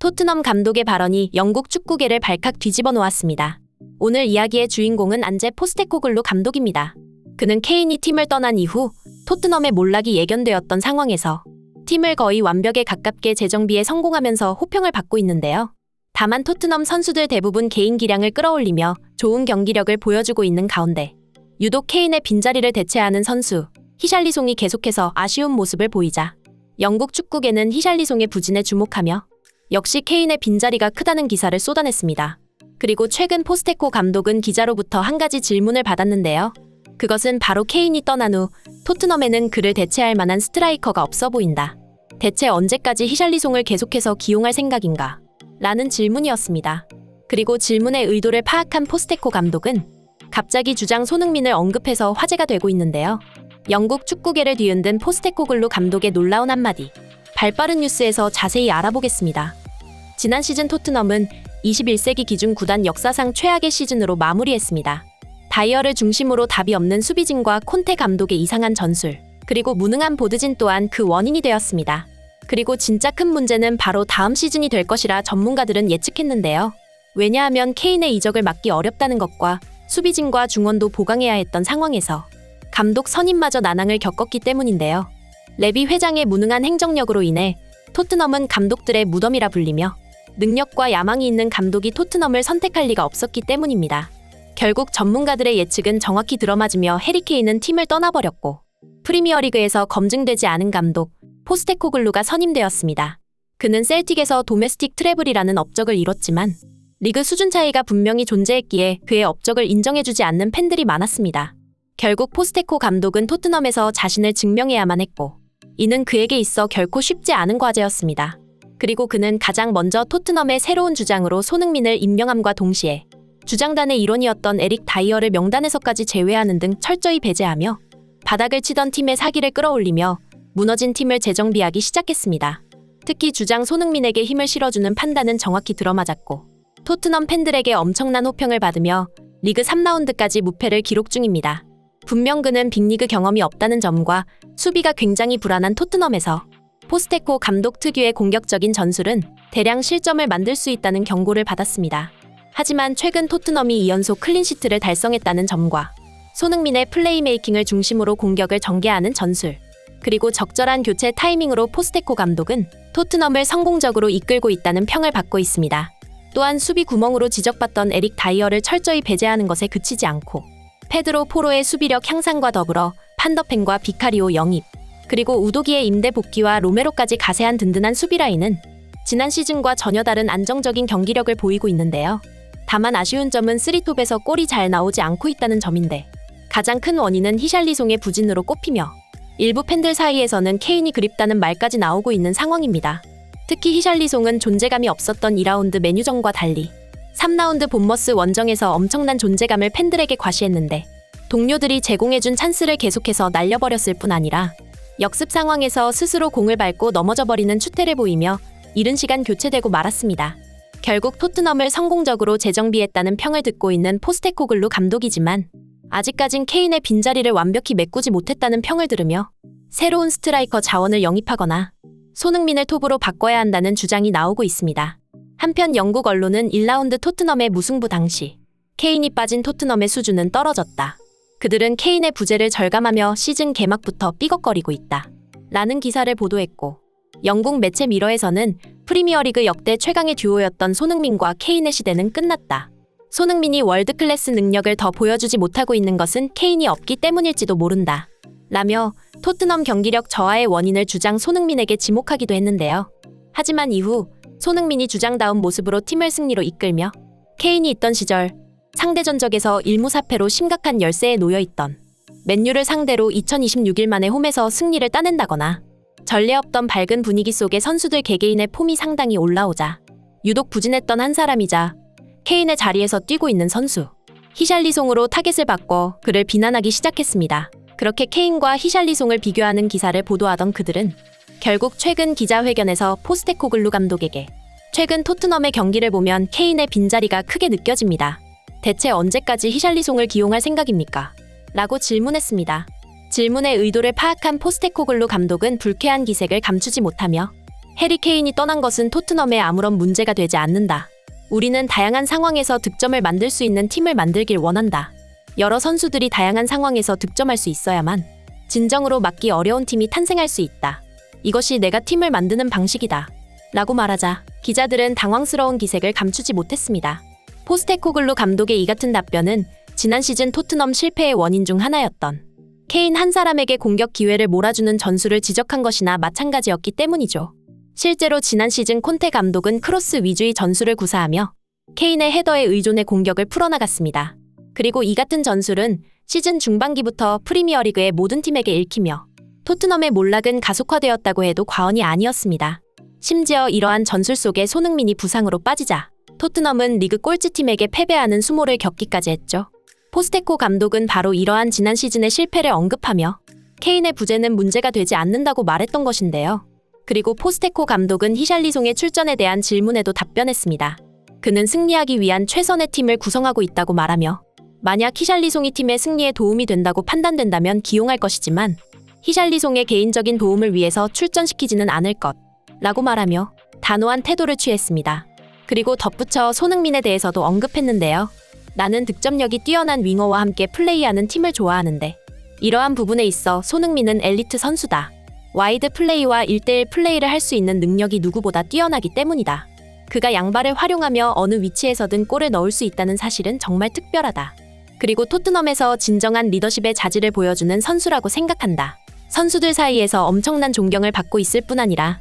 토트넘 감독의 발언이 영국 축구계를 발칵 뒤집어 놓았습니다. 오늘 이야기의 주인공은 안제 포스테코글루 감독입니다. 그는 케인이 팀을 떠난 이후 토트넘의 몰락이 예견되었던 상황에서 팀을 거의 완벽에 가깝게 재정비에 성공하면서 호평을 받고 있는데요. 다만 토트넘 선수들 대부분 개인 기량을 끌어올리며 좋은 경기력을 보여주고 있는 가운데 유독 케인의 빈자리를 대체하는 선수 히샬리송이 계속해서 아쉬운 모습을 보이자 영국 축구계는 히샬리송의 부진에 주목하며 역시 케인의 빈자리가 크다는 기사를 쏟아냈습니다. 그리고 최근 포스테코 감독은 기자로부터 한 가지 질문을 받았는데요. 그것은 바로 케인이 떠난 후 토트넘에는 그를 대체할 만한 스트라이커가 없어 보인다. 대체 언제까지 히샬리송을 계속해서 기용할 생각인가? 라는 질문이었습니다. 그리고 질문의 의도를 파악한 포스테코 감독은 갑자기 주장 손흥민을 언급해서 화제가 되고 있는데요. 영국 축구계를 뒤흔든 포스테코글루 감독의 놀라운 한마디. 발빠른 뉴스에서 자세히 알아보겠습니다. 지난 시즌 토트넘은 21세기 기준 구단 역사상 최악의 시즌으로 마무리했습니다. 다이어를 중심으로 답이 없는 수비진과 콘테 감독의 이상한 전술, 그리고 무능한 보드진 또한 그 원인이 되었습니다. 그리고 진짜 큰 문제는 바로 다음 시즌이 될 것이라 전문가들은 예측했는데요. 왜냐하면 케인의 이적을 막기 어렵다는 것과 수비진과 중원도 보강해야 했던 상황에서 감독 선임마저 난항을 겪었기 때문인데요. 레비 회장의 무능한 행정력으로 인해 토트넘은 감독들의 무덤이라 불리며 능력과 야망이 있는 감독이 토트넘을 선택할 리가 없었기 때문입니다. 결국 전문가들의 예측은 정확히 들어맞으며 해리 케인은 팀을 떠나버렸고 프리미어리그에서 검증되지 않은 감독 포스테코글루가 선임되었습니다. 그는 셀틱에서 도메스틱 트래블이라는 업적을 이뤘지만 리그 수준 차이가 분명히 존재했기에 그의 업적을 인정해주지 않는 팬들이 많았습니다. 결국 포스테코 감독은 토트넘에서 자신을 증명해야만 했고 이는 그에게 있어 결코 쉽지 않은 과제였습니다. 그리고 그는 가장 먼저 토트넘의 새로운 주장으로 손흥민을 임명함과 동시에 주장단의 일원이었던 에릭 다이어를 명단에서까지 제외하는 등 철저히 배제하며 바닥을 치던 팀의 사기를 끌어올리며 무너진 팀을 재정비하기 시작했습니다. 특히 주장 손흥민에게 힘을 실어주는 판단은 정확히 들어맞았고 토트넘 팬들에게 엄청난 호평을 받으며 리그 3라운드까지 무패를 기록 중입니다. 분명 그는 빅리그 경험이 없다는 점과 수비가 굉장히 불안한 토트넘에서 포스테코 감독 특유의 공격적인 전술은 대량 실점을 만들 수 있다는 경고를 받았습니다. 하지만 최근 토트넘이 2연속 클린시트를 달성했다는 점과 손흥민의 플레이메이킹을 중심으로 공격을 전개하는 전술, 그리고 적절한 교체 타이밍으로 포스테코 감독은 토트넘을 성공적으로 이끌고 있다는 평을 받고 있습니다. 또한 수비 구멍으로 지적받던 에릭 다이어를 철저히 배제하는 것에 그치지 않고 페드로 포로의 수비력 향상과 더불어 판더펜과 비카리오 영입, 그리고 우도기의 임대 복귀와 로메로까지 가세한 든든한 수비 라인은 지난 시즌과 전혀 다른 안정적인 경기력을 보이고 있는데요. 다만 아쉬운 점은 3톱에서 골이 잘 나오지 않고 있다는 점인데 가장 큰 원인은 히샬리송의 부진으로 꼽히며 일부 팬들 사이에서는 케인이 그립다는 말까지 나오고 있는 상황입니다. 특히 히샬리송은 존재감이 없었던 2라운드 메뉴전과 달리 3라운드 본머스 원정에서 엄청난 존재감을 팬들에게 과시했는데 동료들이 제공해준 찬스를 계속해서 날려버렸을 뿐 아니라 역습 상황에서 스스로 공을 밟고 넘어져버리는 추태를 보이며 이른 시간 교체되고 말았습니다. 결국 토트넘을 성공적으로 재정비했다는 평을 듣고 있는 포스테코글루 감독이지만 아직까진 케인의 빈자리를 완벽히 메꾸지 못했다는 평을 들으며 새로운 스트라이커 자원을 영입하거나 손흥민을 톱으로 바꿔야 한다는 주장이 나오고 있습니다. 한편 영국 언론은 1라운드 토트넘의 무승부 당시 케인이 빠진 토트넘의 수준은 떨어졌다. 그들은 케인의 부재를 절감하며 시즌 개막부터 삐걱거리고 있다. 라는 기사를 보도했고 영국 매체 미러에서는 프리미어리그 역대 최강의 듀오였던 손흥민과 케인의 시대는 끝났다. 손흥민이 월드클래스 능력을 더 보여주지 못하고 있는 것은 케인이 없기 때문일지도 모른다. 라며 토트넘 경기력 저하의 원인을 주장 손흥민에게 지목하기도 했는데요. 하지만 이후 손흥민이 주장다운 모습으로 팀을 승리로 이끌며 케인이 있던 시절 상대 전적에서 1무4패로 심각한 열세에 놓여있던 맨유를 상대로 2026일 만에 홈에서 승리를 따낸다거나 전례 없던 밝은 분위기 속에 선수들 개개인의 폼이 상당히 올라오자 유독 부진했던 한 사람이자 케인의 자리에서 뛰고 있는 선수 히샬리송으로 타겟을 바꿔 그를 비난하기 시작했습니다. 그렇게 케인과 히샬리송을 비교하는 기사를 보도하던 그들은 결국 최근 기자회견에서 포스테코글루 감독에게 최근 토트넘의 경기를 보면 케인의 빈자리가 크게 느껴집니다. 대체 언제까지 히샬리송을 기용할 생각입니까? 라고 질문했습니다. 질문의 의도를 파악한 포스테코글루 감독은 불쾌한 기색을 감추지 못하며 해리 케인이 떠난 것은 토트넘에 아무런 문제가 되지 않는다. 우리는 다양한 상황에서 득점을 만들 수 있는 팀을 만들길 원한다. 여러 선수들이 다양한 상황에서 득점할 수 있어야만 진정으로 막기 어려운 팀이 탄생할 수 있다. 이것이 내가 팀을 만드는 방식이다. 라고 말하자 기자들은 당황스러운 기색을 감추지 못했습니다. 포스테코글루 감독의 이 같은 답변은 지난 시즌 토트넘 실패의 원인 중 하나였던 케인 한 사람에게 공격 기회를 몰아주는 전술을 지적한 것이나 마찬가지였기 때문이죠. 실제로 지난 시즌 콘테 감독은 크로스 위주의 전술을 구사하며 케인의 헤더에 의존해 공격을 풀어나갔습니다. 그리고 이 같은 전술은 시즌 중반기부터 프리미어리그의 모든 팀에게 읽히며 토트넘의 몰락은 가속화되었다고 해도 과언이 아니었습니다. 심지어 이러한 전술 속에 손흥민이 부상으로 빠지자 토트넘은 리그 꼴찌팀에게 패배하는 수모를 겪기까지 했죠. 포스테코 감독은 바로 이러한 지난 시즌의 실패를 언급하며 케인의 부재는 문제가 되지 않는다고 말했던 것인데요. 그리고 포스테코 감독은 히샬리송의 출전에 대한 질문에도 답변했습니다. 그는 승리하기 위한 최선의 팀을 구성하고 있다고 말하며 만약 히샬리송이 팀의 승리에 도움이 된다고 판단된다면 기용할 것이지만 히샬리송의 개인적인 도움을 위해서 출전시키지는 않을 것 라고 말하며 단호한 태도를 취했습니다. 그리고 덧붙여 손흥민에 대해서도 언급했는데요. 나는 득점력이 뛰어난 윙어와 함께 플레이하는 팀을 좋아하는데 이러한 부분에 있어 손흥민은 엘리트 선수다. 와이드 플레이와 1대1 플레이를 할 수 있는 능력이 누구보다 뛰어나기 때문이다. 그가 양발을 활용하며 어느 위치에서든 골을 넣을 수 있다는 사실은 정말 특별하다. 그리고 토트넘에서 진정한 리더십의 자질을 보여주는 선수라고 생각한다. 선수들 사이에서 엄청난 존경을 받고 있을 뿐 아니라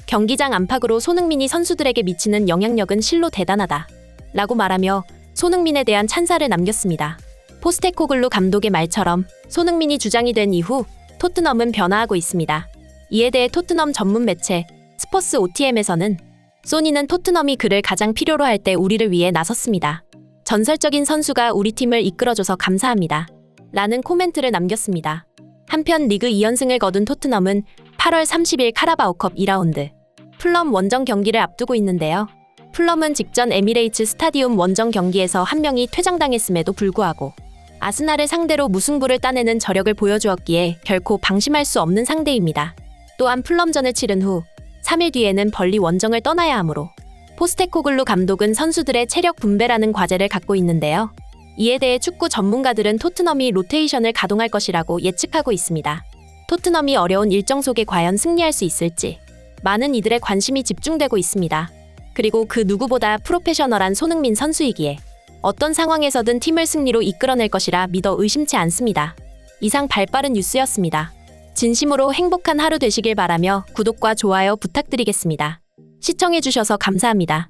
경기장 안팎으로 손흥민이 선수들에게 미치는 영향력은 실로 대단하다. 라고 말하며 손흥민에 대한 찬사를 남겼습니다. 포스테코글루 감독의 말처럼 손흥민이 주장이 된 이후 토트넘은 변화하고 있습니다. 이에 대해 토트넘 전문 매체 스퍼스 OTM에서는 소니는 토트넘이 그를 가장 필요로 할 때 우리를 위해 나섰습니다. 전설적인 선수가 우리 팀을 이끌어줘서 감사합니다. 라는 코멘트를 남겼습니다. 한편 리그 2연승을 거둔 토트넘은 8월 30일 카라바오컵 2라운드 풀럼 원정 경기를 앞두고 있는데요. 풀럼은 직전 에미레이츠 스타디움 원정 경기에서 한 명이 퇴장당했음에도 불구하고 아스날을 상대로 무승부를 따내는 저력을 보여주었기에 결코 방심할 수 없는 상대입니다. 또한 풀럼전을 치른 후 3일 뒤에는 벌리 원정을 떠나야 하므로 포스테코글루 감독은 선수들의 체력 분배라는 과제를 갖고 있는데요. 이에 대해 축구 전문가들은 토트넘이 로테이션을 가동할 것이라고 예측하고 있습니다. 토트넘이 어려운 일정 속에 과연 승리할 수 있을지 많은 이들의 관심이 집중되고 있습니다. 그리고 그 누구보다 프로페셔널한 손흥민 선수이기에 어떤 상황에서든 팀을 승리로 이끌어낼 것이라 믿어 의심치 않습니다. 이상 발빠른 뉴스였습니다. 진심으로 행복한 하루 되시길 바라며 구독과 좋아요 부탁드리겠습니다. 시청해주셔서 감사합니다.